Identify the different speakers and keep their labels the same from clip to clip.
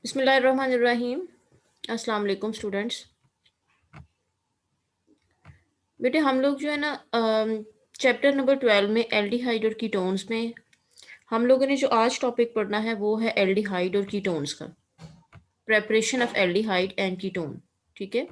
Speaker 1: बिस्मिल्लाहिर्रहमानिर्रहीम। अस्सलाम वालेकुम स्टूडेंट्स। बेटे हम लोग जो है ना चैप्टर नंबर 12 में एल्डिहाइड और कीटोन्स में हम लोगों ने जो आज टॉपिक पढ़ना है वो है एल्डिहाइड और कीटोन्स का, preparation of aldehyde and ketone. ठीक है,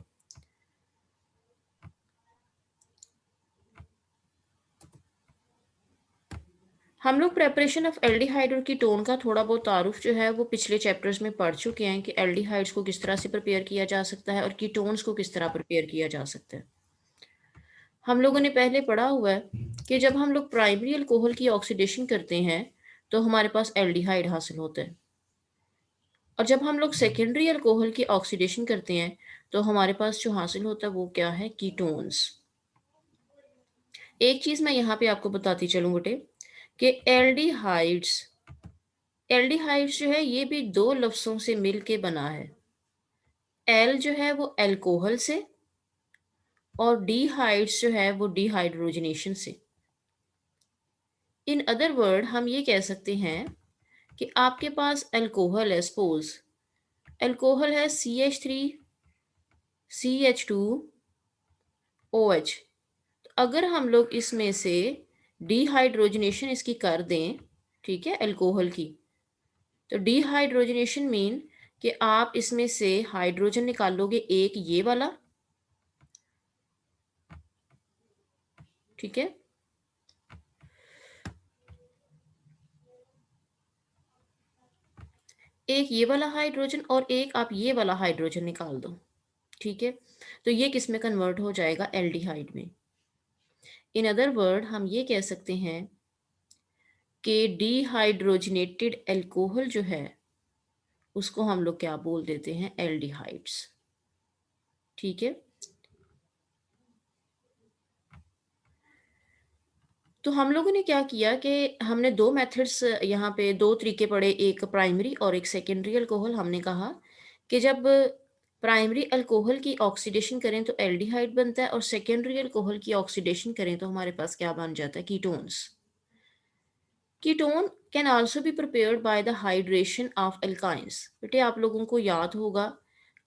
Speaker 1: हम लोग प्रेपरेशन ऑफ एल्डिहाइड और कीटोन का थोड़ा बहुत तारुफ जो है वो पिछले चैप्टर्स में पढ़ चुके हैं कि एल्डिहाइड्स को किस तरह से प्रिपेयर किया जा सकता है और कीटोन्स को किस तरह प्रिपेयर किया जा सकता है। हम लोगों ने पहले पढ़ा हुआ है कि जब हम लोग प्राइमरी अल्कोहल की ऑक्सीडेशन करते हैं तो हमारे पास एल्डिहाइड हासिल होता है, और जब हम लोग सेकेंडरी अल्कोहल की ऑक्सीडेशन करते हैं तो हमारे पास जो हासिल होता है वो क्या है, कीटोन्स। एक चीज मैं यहाँ पे आपको बताती चलूं बेटे कि एल्डिहाइड्स जो है ये भी दो लफ्जों से मिल के बना है। एल जो है वो अल्कोहल से और डीहाइड्स जो है वो डिहाइड्रोजनेशन से। इन अदर वर्ड हम ये कह सकते हैं कि आपके पास अल्कोहल है, सपोज अल्कोहल है CH3CH2OH। अगर हम लोग इसमें से डिहाइड्रोजनेशन इसकी कर दें, ठीक है, अल्कोहल की, तो डिहाइड्रोजनेशन मीन कि आप इसमें से हाइड्रोजन निकालोगे एक ये वाला, ठीक है, एक ये वाला हाइड्रोजन और एक आप ये वाला हाइड्रोजन निकाल दो, ठीक है, तो ये किस में कन्वर्ट हो जाएगा, एल्डिहाइड में। इन अदर वर्ड हम ये कह सकते हैं कि डिहाइड्रोजनेटेड अल्कोहल जो है उसको हम लोग क्या बोल देते हैं, एल्डिहाइड्स। ठीक है, तो हम लोगों ने क्या किया कि हमने दो मेथड्स यहाँ पे, दो तरीके पढ़े, एक प्राइमरी और एक सेकेंडरी अल्कोहल। हमने कहा कि जब प्राइमरी अल्कोहल की ऑक्सीडेशन करें तो एल्डिहाइड बनता है, और सेकेंडरी अल्कोहल की ऑक्सीडेशन करें तो हमारे पास क्या बन जाता है, ketones. Ketone can also be prepared by the hydration of alkynes. बेटे आप लोगों को याद होगा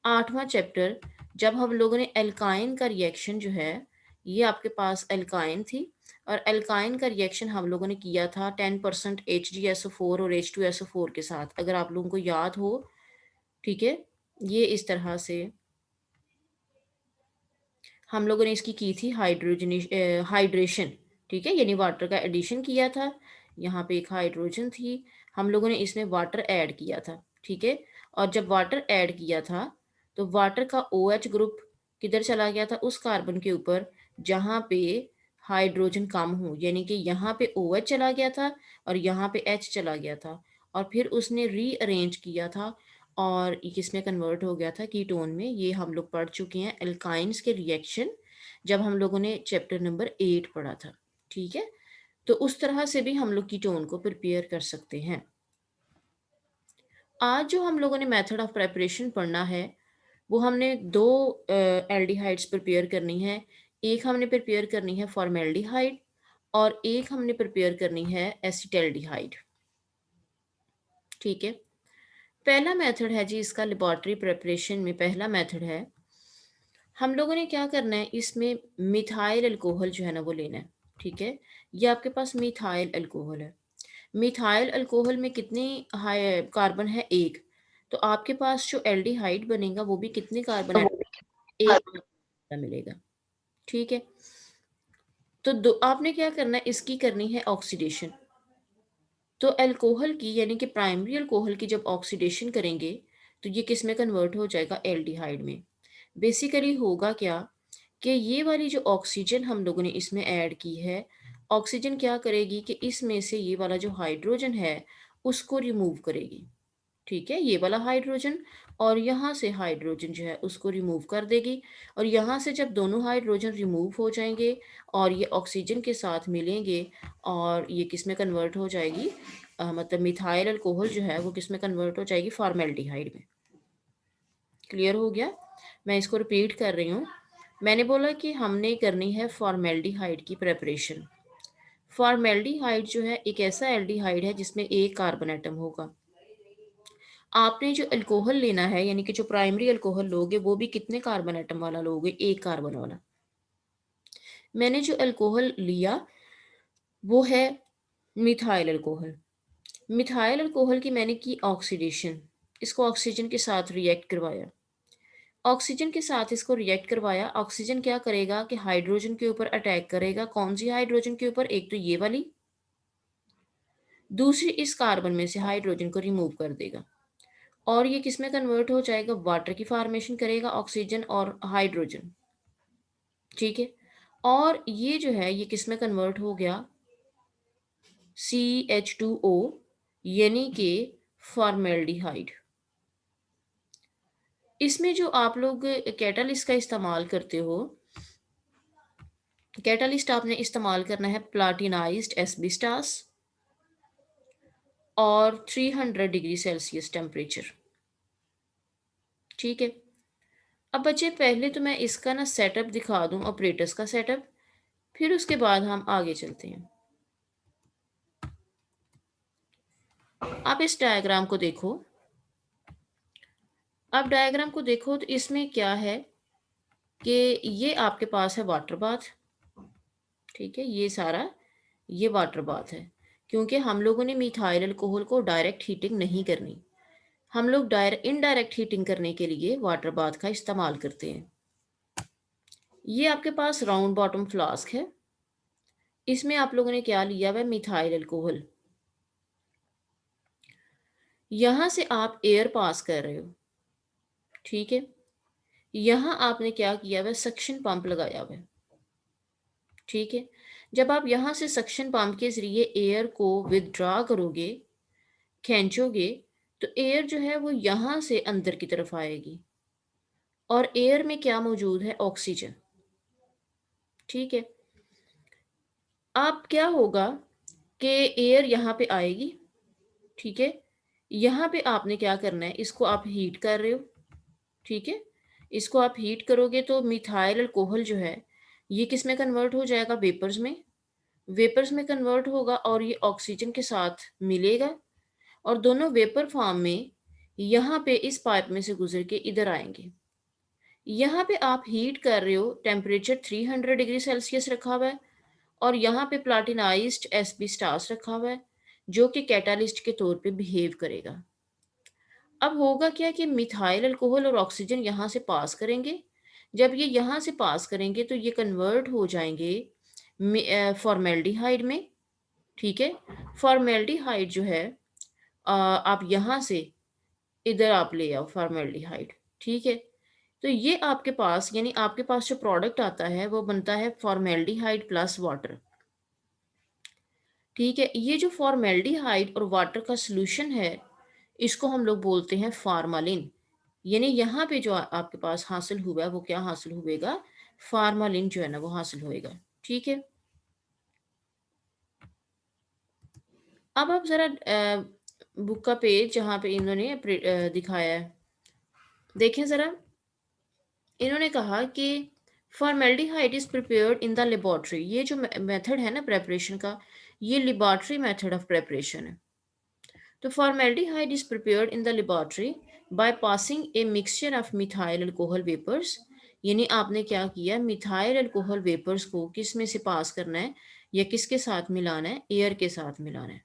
Speaker 1: 8वां चैप्टर, जब हम लोगों ने एल्काइन का रिएक्शन जो है, ये आपके पास एल्काइन थी, और एल्काइन का रिएक्शन हम लोगों ने किया था 10% HgSO4 और H2SO4 के साथ, अगर आप लोगों को याद हो। ठीक है, ये इस तरह से हम लोगों ने इसकी की थी हाइड्रेशन। ठीक है, यानी वाटर का एडिशन किया था, यहाँ पे एक हाइड्रोजन थी, हम लोगों ने इसमें वाटर ऐड किया था। ठीक है, और जब वाटर ऐड किया था तो वाटर का OH ग्रुप किधर चला गया था, उस कार्बन के ऊपर जहाँ पे हाइड्रोजन कम हो, यानी कि यहाँ पे OH चला गया था और यहाँ पे H चला गया था, और फिर उसने रीअरेंज किया था और ये किस में कन्वर्ट हो गया था, कीटोन में। ये हम लोग पढ़ चुके हैं एल्काइंस के रिएक्शन, जब हम लोगों ने चैप्टर नंबर 8 पढ़ा था। ठीक है, तो उस तरह से भी हम लोग कीटोन को प्रिपेयर कर सकते हैं। आज जो हम लोगों ने मेथड ऑफ प्रेपरेशन पढ़ना है वो हमने दो एल्डिहाइड्स प्रिपेयर करनी है। एक हमने प्रिपेयर करनी है फॉर्मेल्डिहाइड और एक हमने प्रिपेयर करनी है एसिटल्डिहाइड। ठीक है, पहला मेथड है जी इसका, लेबोरेटरी प्रेपरेशन में पहला मेथड है, हम लोगों ने क्या करना है, इसमें मिथाइल अल्कोहल जो है ना वो लेना है। ठीक है, ये आपके पास मिथाइल अल्कोहल है। मिथाइल अल्कोहल में कितने हाई कार्बन है, एक, तो आपके पास जो एल्डिहाइड बनेगा वो भी कितने कार्बन है, एक कार्बन मिलेगा। ठीक है, तो दो आपने क्या करना है, इसकी करनी है ऑक्सीडेशन। तो अल्कोहल की यानी कि प्राइमरी अल्कोहल की जब ऑक्सीडेशन करेंगे तो ये किस में कन्वर्ट हो जाएगा, एल्डिहाइड में। बेसिकली होगा क्या कि ये वाली जो ऑक्सीजन हम लोगों ने इसमें ऐड की है, ऑक्सीजन क्या करेगी कि इसमें से ये वाला जो हाइड्रोजन है उसको रिमूव करेगी। ठीक है, ये वाला हाइड्रोजन और यहाँ से हाइड्रोजन जो है उसको रिमूव कर देगी, और यहाँ से जब दोनों हाइड्रोजन रिमूव हो जाएंगे और ये ऑक्सीजन के साथ मिलेंगे और ये किस में कन्वर्ट हो जाएगी, मतलब मिथाइल अल्कोहल जो है वो किस में कन्वर्ट हो जाएगी, फॉर्मेल्डिहाइड में। क्लियर हो गया, मैं इसको रिपीट कर रही हूँ। मैंने बोला कि हमने करनी है फॉर्मेल्डिहाइड की प्रेपरेशन। फॉर्मेल्डिहाइड जो है एक ऐसा एल्डिहाइड है जिसमें एक कार्बन एटम होगा। आपने जो अल्कोहल लेना है, यानी कि जो प्राइमरी अल्कोहल लोगे, वो भी कितने कार्बन एटम वाला लोगे? 1 कार्बन वाला। मैंने जो अल्कोहल लिया, वो है मिथाइल अल्कोहल। मिथाइल अल्कोहल की मैंने की ऑक्सीडेशन, इसको ऑक्सीजन के साथ रिएक्ट करवाया। ऑक्सीजन के साथ इसको रिएक्ट करवाया, ऑक्सीजन क्या करेगा कि हाइड्रोजन के ऊपर अटैक करेगा। कौन सी हाइड्रोजन के ऊपर? एक तो ये वाली, दूसरी इस कार्बन में से हाइड्रोजन को रिमूव कर देगा, और ये किस में कन्वर्ट हो जाएगा? वाटर की फॉर्मेशन करेगा, ऑक्सीजन और हाइड्रोजन। ठीक है, और ये जो है ये किस में कन्वर्ट हो गया? CH2O, यानी कि फॉर्मेल्डिहाइड। इसमें जो आप लोग कैटालिस्ट का इस्तेमाल करते हो, कैटालिस्ट आपने इस्तेमाल करना है प्लाटिनाइज्ड एस्बेस्टॉस और 300 डिग्री सेल्सियस टेम्परेचर। ठीक है, अब बच्चे पहले तो मैं इसका ना सेटअप दिखा दूं, ऑपरेटर्स का सेटअप, फिर उसके बाद हम आगे चलते हैं। आप इस डायग्राम को देखो। आप डायग्राम को देखो तो इसमें क्या है कि ये आपके पास है वाटर बाथ। ठीक है, ये सारा ये वाटर बाथ है, क्योंकि हम लोगों ने मिथाइल अल्कोहल को डायरेक्ट हीटिंग नहीं करनी। हम लोग डायरेक्ट इनडायरेक्ट हीटिंग करने के लिए वाटर बाथ का इस्तेमाल करते हैं। ये आपके पास राउंड बॉटम फ्लास्क है। इसमें आप लोगों ने क्या लिया हुआ है? Methyl alcohol. यहां से आप एयर पास कर रहे हो। ठीक है, यहां आपने क्या किया हुआ है? सक्शन पंप लगाया हुआ है। ठीक है, जब आप यहां से सक्शन पंप के जरिए एयर को विदड्रॉ करोगे, खींचोगे, तो एयर जो है वो यहां से अंदर की तरफ आएगी, और एयर में क्या मौजूद है? ऑक्सीजन। ठीक है, अब क्या होगा कि एयर यहाँ पे आएगी। ठीक है, यहाँ पे आपने क्या करना है? इसको आप हीट कर रहे हो। ठीक है, इसको आप हीट करोगे तो मिथाइल अल्कोहल जो है ये किस में कन्वर्ट हो जाएगा? वेपर्स में। वेपर्स में कन्वर्ट होगा और ये ऑक्सीजन के साथ मिलेगा, और दोनों वेपर फॉर्म में यहाँ पे इस पाइप में से गुजर के इधर आएंगे। यहाँ पे आप हीट कर रहे हो, टेम्परेचर 300 डिग्री सेल्सियस रखा हुआ है, और यहाँ पे प्लाटिनाइज्ड एस्बेस्टॉस रखा हुआ है, जो कि कैटालिस्ट के तौर पे बिहेव करेगा। अब होगा क्या कि मिथाइल अल्कोहल और ऑक्सीजन यहाँ से पास करेंगे। जब ये यहाँ से पास करेंगे तो ये कन्वर्ट हो जाएंगे फॉर्मेल्डिहाइड में। ठीक है, फॉर्मेल्डिहाइड जो है आप यहाँ से इधर आप ले आओ फॉर्मेल्डिहाइड। ठीक है, तो ये आपके पास, यानी आपके पास जो प्रोडक्ट आता है वो बनता है फॉर्मेल्डिहाइड प्लस वाटर। ठीक है, ये जो फॉर्मेल्डिहाइड और वाटर का सॉल्यूशन है, इसको हम लोग बोलते हैं फार्मालिन। यानी यहाँ पे जो आपके पास हासिल हुआ है वो क्या हासिल हुएगा? फार्मालिन जो है ना वो हासिल होएगा। ठीक है, अब आप जरा बुक का पेज जहाँ पे इन्होंने दिखाया है, देखें जरा। इन्होंने कहा कि formaldehyde is prepared in the laboratory. ये जो मेथड है ना प्रेपरेशन का, ये लेबोरेटरी मेथड ऑफ प्रेपरेशन है। तो formaldehyde is prepared in the laboratory by passing a mixture of methyl alcohol vapors। यानी आपने क्या किया? मिथाइल अल्कोहल वेपर्स को किस में से पास करना है, या किसके साथ मिलाना है? एयर के साथ मिलाना है।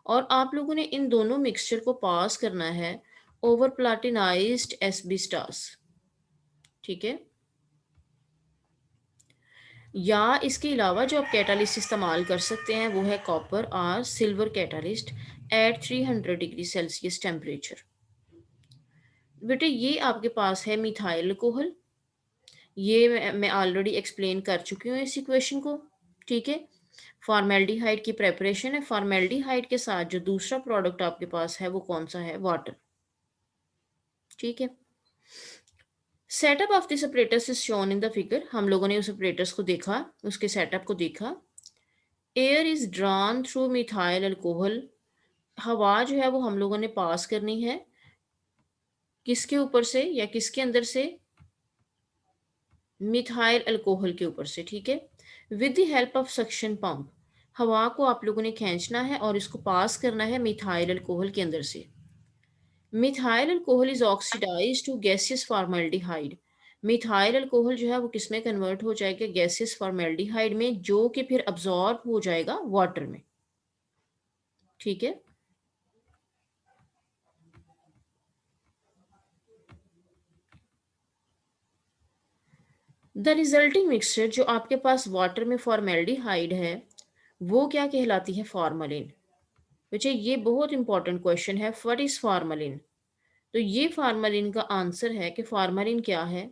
Speaker 1: और आप लोगों ने इन दोनों मिक्सचर को पास करना है ओवर प्लाटिनाइज्ड एस्बेस्टॉस। ठीक है, या इसके अलावा जो आप कैटालिस्ट इस्तेमाल कर सकते हैं वो है कॉपर और silver catalyst at 300 degree Celsius temperature. बेटे ये आपके पास है मिथाइल अल्कोहल। ये मैं ऑलरेडी एक्सप्लेन कर चुकी हूँ इस इक्वेशन को। ठीक है, फॉर्मेल्डिहाइड की प्रेपरेशन है। फॉर्मेल्डिहाइड के साथ जो दूसरा प्रोडक्ट आपके पास है वो कौन सा है? वाटर। ठीक है, setup of this operators is shown in the figure. हम लोगों ने उस ऑपरेटर्स को देखा, उसके सेटअप को देखा। Air is drawn through methyl alcohol. हवा जो है वो हम लोगों ने पास करनी है किसके ऊपर से, या किसके अंदर से? मिथाइल अल्कोहल के ऊपर से। ठीक है, with the help of suction pump, हवा को आप लोगों ने खींचना है और इसको पास करना है मिथाइल अल्कोहल के अंदर से। Methyl alcohol is oxidised to gaseous formaldehyde. Methyl alcohol जो है वो किसमें कन्वर्ट हो जाएगा? गैसियस फॉर्मल्डिहाइड में, जो कि फिर अब्सॉर्ब हो जाएगा वाटर में। ठीक है। द रिजल्टिंग मिक्सचर, जो आपके पास वाटर में फॉर्मेल्डिहाइड है, वो क्या कहलाती है? फॉर्मलिन। बच्चे ये बहुत इंपॉर्टेंट क्वेश्चन है, व्हाट इज फॉर्मलिन? तो ये फॉर्मलिन का आंसर है कि फॉर्मलिन क्या है?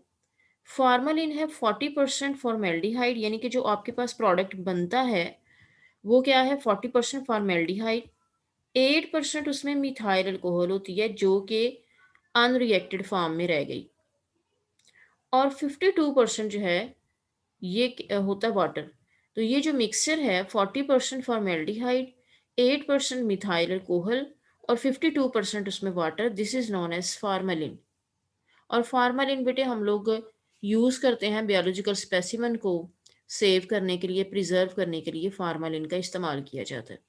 Speaker 1: फॉर्मलिन है 40% फॉर्मेल्डिहाइड, यानी कि जो आपके पास प्रोडक्ट बनता है वो क्या है? 40% फॉर्मेल्डिहाइड, 8% उसमें मिथाइल अल्कोहल होती है जो कि अनरिएक्टेड फॉर्म में रह गई, और 52% जो है ये होता है वाटर। तो ये जो मिक्सचर है 40% फॉर्मेल्डिहाइड, 8% मिथाइल अल्कोहल और 52% उसमें water, this is known as formalin. और फार्मेलिन बेटे हम लोग यूज़ करते हैं बायोलॉजिकल स्पेसिमेन को सेव करने के लिए, प्रिजर्व करने के लिए फार्मेलिन का इस्तेमाल किया जाता है।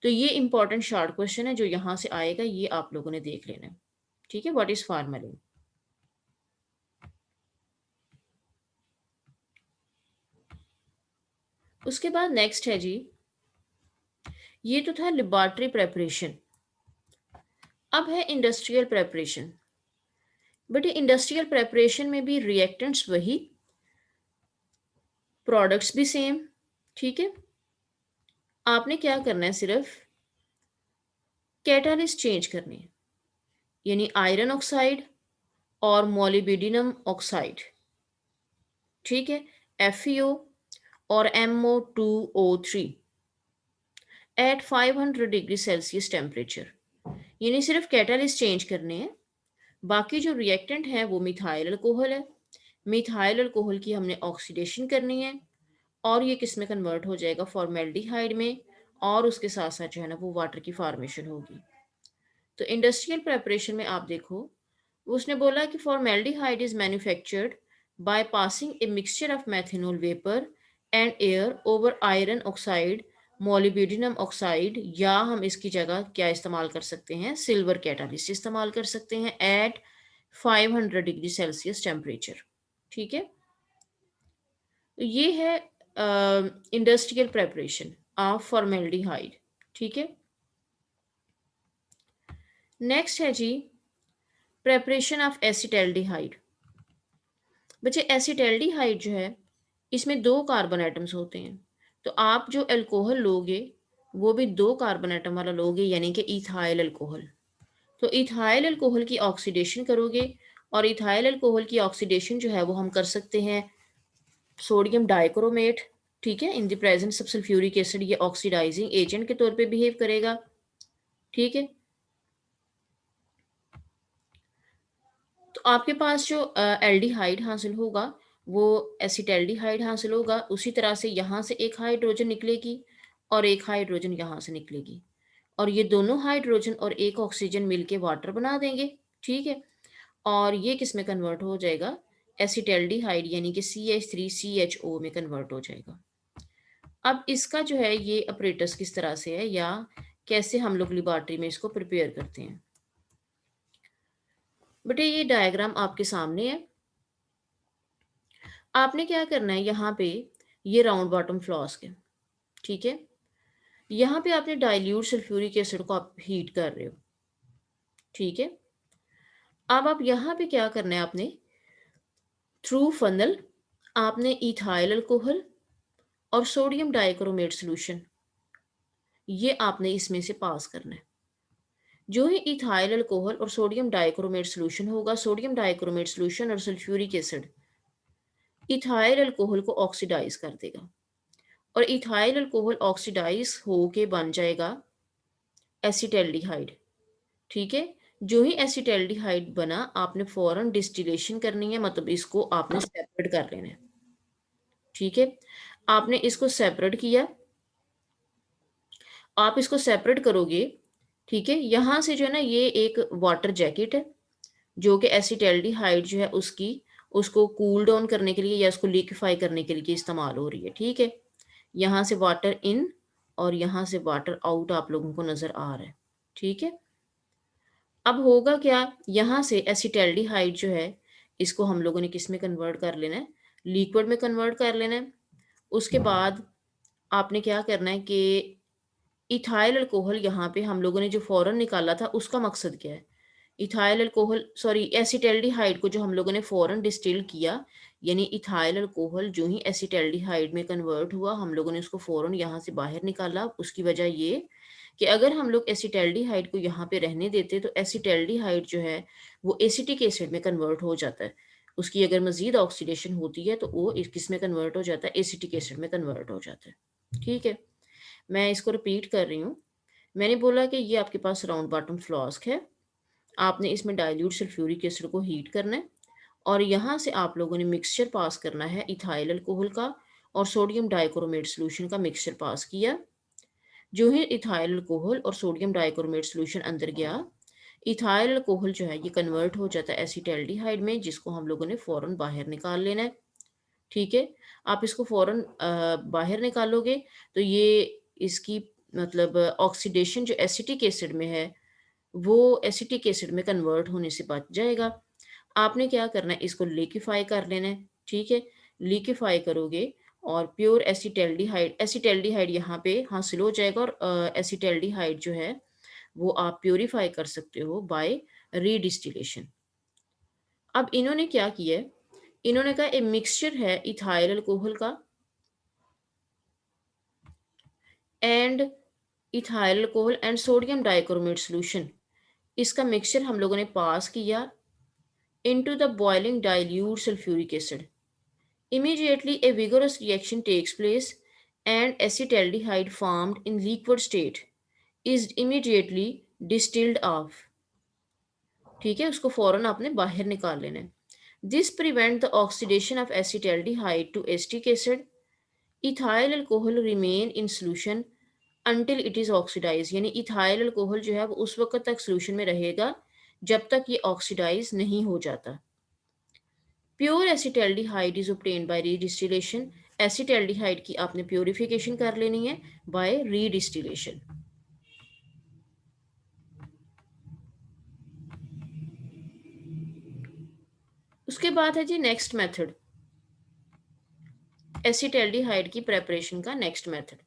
Speaker 1: तो ये इंपॉर्टेंट शॉर्ट क्वेश्चन है जो यहाँ से आएगा, ये आप लोगों ने देख लेना है। ठीक है, व्हाट इज फार्मेलिन? उसके बाद नेक्स्ट है जी, ये तो था लेबोरेटरी प्रेपरेशन। अब है industrial preparation. But industrial preparation में भी रिएक्टेंट्स वही, प्रोडक्ट्स भी सेम। ठीक है, आपने क्या करना है? सिर्फ कैटालिस्ट चेंज करनी है, यानी आयरन ऑक्साइड और मोलिब्डेनम ऑक्साइड। ठीक है, FeO और MO2O3 eight 500 degree Celsius temperature, यानी सिर्फ कैटालिस्ट चेंज करने हैं। बाकी जो रिएक्टेंट है वो मिथाइल अल्कोहल है। मिथाइल अल्कोहल की हमने ऑक्सीडेशन करनी है, और ये किस में कन्वर्ट हो जाएगा? फॉर्मेल्डिहाइड में, और उसके साथ साथ जो है ना वो वाटर की फॉर्मेशन होगी। तो इंडस्ट्रियल प्रेपरेशन में आप देखो, उसने बोला कि formaldehyde is manufactured by passing a mixture of methanol vapour and air over iron oxide, molybdenum oxide, या हम इसकी जगह क्या इस्तेमाल कर सकते हैं? सिल्वर कैटालिस्ट इस्तेमाल कर सकते हैं एट 500 डिग्री सेल्सियस टेम्परेचर। ठीक है, तो ये है इंडस्ट्रियल प्रेपरेशन ऑफ फॉर्मेल्डिहाइड। ठीक है, नेक्स्ट है जी प्रेपरेशन ऑफ एसिटल्डिहाइड। बच्चे एसिटल्डिहाइड जो है, इसमें दो कार्बन एटम्स होते हैं। तो आप जो अल्कोहल लोगे वो भी दो कार्बन एटम वाला लोगे, यानी कि इथाइल अल्कोहल। तो इथाइल अल्कोहल की ऑक्सीडेशन करोगे, और इथाइल अल्कोहल की ऑक्सीडेशन जो है वो हम कर सकते हैं सोडियम डाइक्रोमेट। ठीक है, in the presence of sulphuric acid, ये ऑक्सीडाइजिंग एजेंट के तौर पे बिहेव करेगा। ठीक है, तो आपके पास जो एल्डिहाइड हासिल होगा वो एसिटल्डिहाइड हासिल होगा। उसी तरह से यहाँ से एक हाइड्रोजन निकलेगी और एक हाइड्रोजन यहाँ से निकलेगी, और ये दोनों हाइड्रोजन और एक ऑक्सीजन मिलके वाटर बना देंगे। ठीक है, और ये किस में कन्वर्ट हो जाएगा? एसिटल्डिहाइड, यानी कि CH3CHO में कन्वर्ट हो जाएगा। अब इसका जो है ये अपरेटस किस तरह से है, या कैसे हम लोग लेबोरेटरी में इसको प्रिपेयर करते हैं? बेटे ये डायग्राम आपके सामने है। आपने क्या करना है? यहाँ पे ये राउंड बॉटम फ्लास्क है। ठीक है, यहाँ पे आपने डाइल्यूट सल्फ्यूरिक एसिड को आप हीट कर रहे हो। ठीक है, अब आप यहाँ पे क्या करना है? आपने थ्रू फनल आपने इथाइल अल्कोहल और सोडियम डाइक्रोमेट सोल्यूशन, ये आपने इसमें से पास करना है। जो ही इथाइल अल्कोहल और सोडियम डाइक्रोमेट सोल्यूशन होगा, सोडियम डाइक्रोमेट सोल्यूशन और सल्फ्यूरिक एसिड इथाइल अल्कोहल को ऑक्सीडाइज कर देगा, और इथाइल अल्कोहल ऑक्सीडाइज होके बन जाएगा एसिटल्डिहाइड। ठीक है, जो ही एसिटल्डिहाइड बना, आपने फौरन डिस्टिलेशन करनी है, मतलब इसको आपने सेपरेट कर लेना है। ठीक है, आपने इसको सेपरेट किया, आप इसको सेपरेट करोगे। ठीक है, यहाँ से जो है ना ये एक वाटर जैकेट है जो कि एसिटल्डिहाइड जो है उसकी, उसको कूल डाउन करने के लिए या उसको लिक्विफाई करने के लिए इस्तेमाल हो रही है। ठीक है, यहाँ से वाटर इन और यहाँ से वाटर आउट आप लोगों को नज़र आ रहा है। ठीक है, अब होगा क्या, यहाँ से एसिटैल्डिहाइड जो है, इसको हम लोगों ने किस में कन्वर्ट कर लेना है, लिक्विड में कन्वर्ट कर लेना है। उसके बाद आपने क्या करना है कि इथाइल अल्कोहल यहाँ पे हम लोगों ने जो फ़ौरन निकाला था, उसका मकसद क्या है? इथाइल अल्कोहल सॉरी एसिटैल्डिहाइड को जो हम लोगों ने फ़ौरन डिस्टिल किया, यानी इथाइल अल्कोहल जो ही एसिटैल्डिहाइड में कन्वर्ट हुआ, हम लोगों ने उसको फ़ौरन यहाँ से बाहर निकाला। उसकी वजह ये कि अगर हम लोग एसिटैल्डिहाइड को यहाँ पे रहने देते, तो एसिटैल्डिहाइड जो है, वो एसिटिक एसिड में कन्वर्ट हो जाता है। उसकी अगर मज़ीद ऑक्सीडेशन होती है, तो वो किस में कन्वर्ट हो जाता है? एसिटिक एसिड में कन्वर्ट हो जाता है। ठीक है? मैं इसको रिपीट कर रही हूँ। मैंने बोला कि ये आपके पास राउंड बॉटम फ्लास्क है। आपने इसमें डाइल्यूट सल्फ्यूरिक एसिड को हीट करना है और यहाँ से आप लोगों ने मिक्सचर पास करना है इथाइल अल्कोहल का और सोडियम डाइक्रोमेट सॉल्यूशन का मिक्सचर पास किया। जो ही इथाइल अल्कोहल और सोडियम डाइक्रोमेट सॉल्यूशन अंदर गया, इथाइल अल्कोहल जो है ये कन्वर्ट हो जाता है एसिटैल्डिहाइड में, जिसको हम लोगों ने फ़ौरन बाहर निकाल लेना है। ठीक है? आप इसको फ़ौरन बाहर निकालोगे तो ये इसकी मतलब ऑक्सीडेशन जो एसिटिक एसिड में है, वो एसिटिक एसिड में कन्वर्ट होने से बच जाएगा। आपने क्या करना है, इसको लिक्विफ़ाई कर लेना है, ठीक है? लिक्विफ़ाई करोगे और प्योर एसिटैल्डिहाइड एसिटैल्डिहाइड यहाँ पे हासिल हो जाएगा और एसिटैल्डिहाइड जो है, वो आप प्यूरीफाई कर सकते हो बाय रीडिस्टिलेशन। अब इन्होंने क्या किया है, इन्होंने कहा एक मिक्सचर है इथाइल अल्कोहल का and ethyl alcohol and sodium dichromate solution, इसका मिक्सचर हम लोगों ने पास किया into the boiling dilute sulfuric acid. Immediately, a vigorous reaction takes place, and acetaldehyde formed in liquid state is immediately distilled off. ठीक है, उसको फौरन आपने बाहर निकाल लेना है। This prevent the oxidation of acetaldehyde to acetic acid. Ethyl alcohol remain in solution until it is oxidized. यानी इथाइल अल्कोहल जो है वो उस वक्त तक सोल्यूशन में रहेगा जब तक ये ऑक्सीडाइज नहीं हो जाता। Pure acetaldehyde is obtained by redistillation. Acetaldehyde की आपने प्योरिफिकेशन कर लेनी है बाय रीडिस्टिलेशन। उसके बाद है जी नेक्स्ट मेथड, एसिटैल्डिहाइड की प्रेपरेशन का नेक्स्ट मेथड।